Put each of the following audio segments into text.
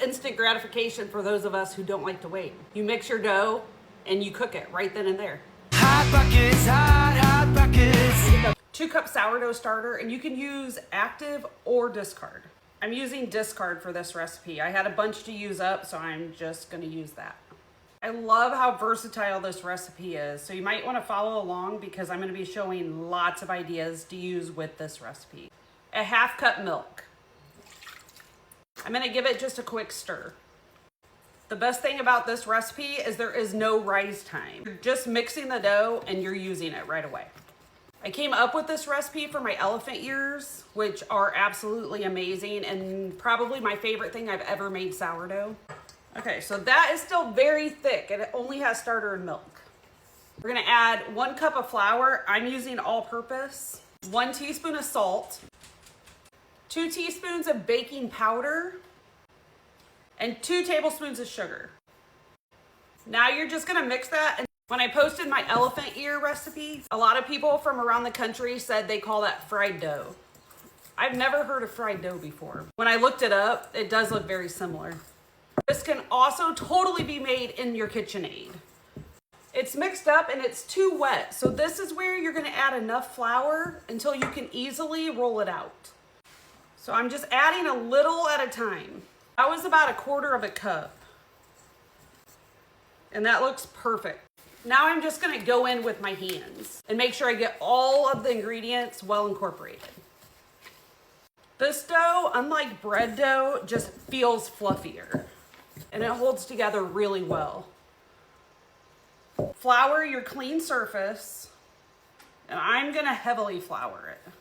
instant gratification for those of us who don't like to wait. You mix your dough and you cook it right then and there. Hot buckets, hot buckets. 2-cup sourdough starter, and you can use active or discard. I'm using discard for this recipe. I had a bunch to use up, so I'm just gonna use that. I love how versatile this recipe is, so you might wanna follow along because I'm gonna be showing lots of ideas to use with this recipe. A 1/2 cup milk. I'm gonna give it just a quick stir. The best thing about this recipe is there is no rise time. You're just mixing the dough and you're using it right away. I came up with this recipe for my elephant ears, which are absolutely amazing and probably my favorite thing I've ever made sourdough. Okay, so that is still very thick and it only has starter and milk. We're gonna add 1 cup of flour. I'm using all-purpose, 1 teaspoon of salt, 2 teaspoons of baking powder, and 2 tablespoons of sugar. Now you're just gonna mix that. And when I posted my elephant ear recipe, a lot of people from around the country said they call that fried dough. I've never heard of fried dough before. When I looked it up, it does look very similar. This can also totally be made in your KitchenAid. It's mixed up and it's too wet. So this is where you're gonna add enough flour until you can easily roll it out. So I'm just adding a little at a time. That was about 1/4 cup. And that looks perfect. Now I'm just gonna go in with my hands and make sure I get all of the ingredients well incorporated. This dough, unlike bread dough, just feels fluffier and it holds together really well. Flour your clean surface, and I'm gonna heavily flour it.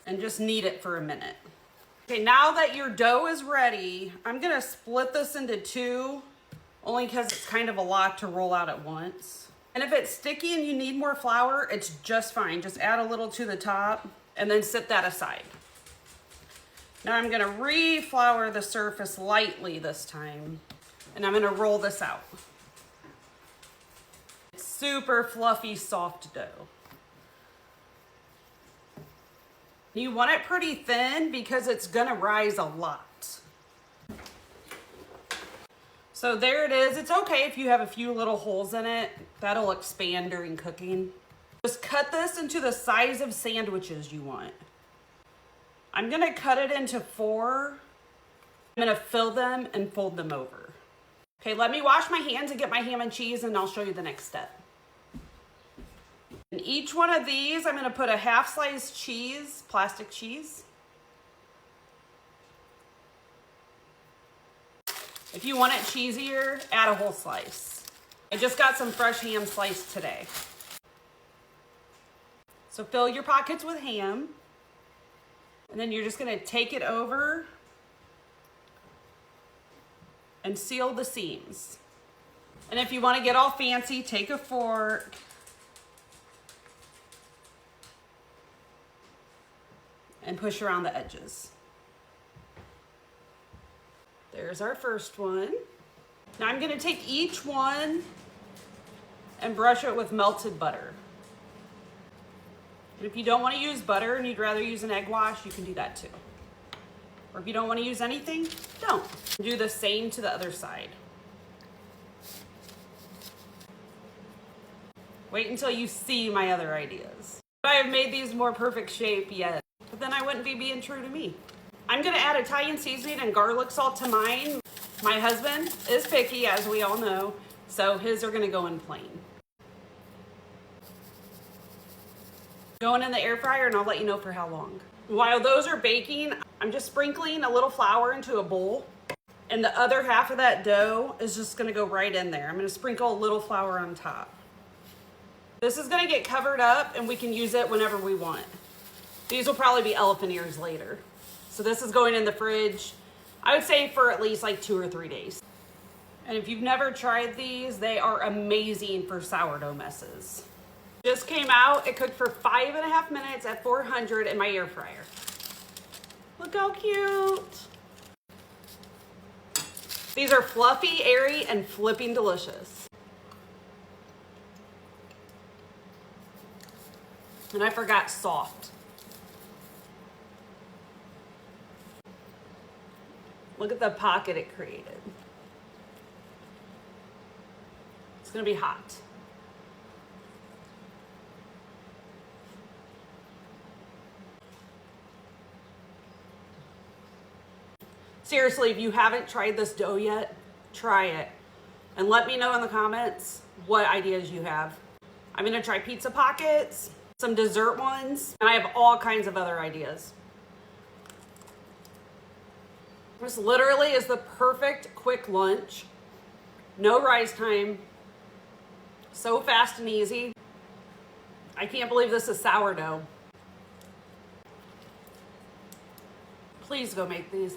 And just knead it for a minute. Okay, now that your dough is ready, I'm gonna split this into 2, only because it's kind of a lot to roll out at once. And if it's sticky and you need more flour, it's just fine. Just add a little to the top and then set that aside. Now I'm gonna re-flour the surface lightly this time, and I'm gonna roll this out. It's super fluffy, soft dough. You want it pretty thin because it's gonna rise a lot. So there it is. It's okay if you have a few little holes in it. That'll expand during cooking. Just cut this into the size of sandwiches you want. I'm gonna cut it into 4. I'm gonna fill them and fold them over. Okay, let me wash my hands and get my ham and cheese and I'll show you the next step. In each one of these, I'm gonna put a 1/2 slice cheese, plastic cheese. If you want it cheesier, add a whole slice. I just got some fresh ham sliced today. So fill your pockets with ham, and then you're just gonna take it over and seal the seams. And if you wanna get all fancy, take a fork and push around the edges. There's our first one. Now I'm gonna take each one and brush it with melted butter. And if you don't wanna use butter and you'd rather use an egg wash, you can do that too. Or if you don't wanna use anything, don't. Do the same to the other side. Wait until you see my other ideas. I have made these more perfect shape yet, but then I wouldn't be being true to me. I'm gonna add Italian seasoning and garlic salt to mine. My husband is picky, as we all know, so his are gonna go in plain. Going in the air fryer and I'll let you know for how long. While those are baking, I'm just sprinkling a little flour into a bowl, and the other half of that dough is just gonna go right in there. I'm gonna sprinkle a little flour on top. This is gonna get covered up and we can use it whenever we want. These will probably be elephant ears later. So this is going in the fridge, I would say for at least like 2 or 3 days. And if you've never tried these, they are amazing for sourdough messes. Just came out, it cooked for 5.5 minutes at 400 in my air fryer. Look how cute. These are fluffy, airy, and flipping delicious. And I forgot soft. Look at the pocket it created. It's gonna be hot. Seriously, if you haven't tried this dough yet, try it. And let me know in the comments what ideas you have. I'm gonna try pizza pockets, some dessert ones, and I have all kinds of other ideas. This literally is the perfect quick lunch. No rise time. So fast and easy. I can't believe this is sourdough. Please go make these.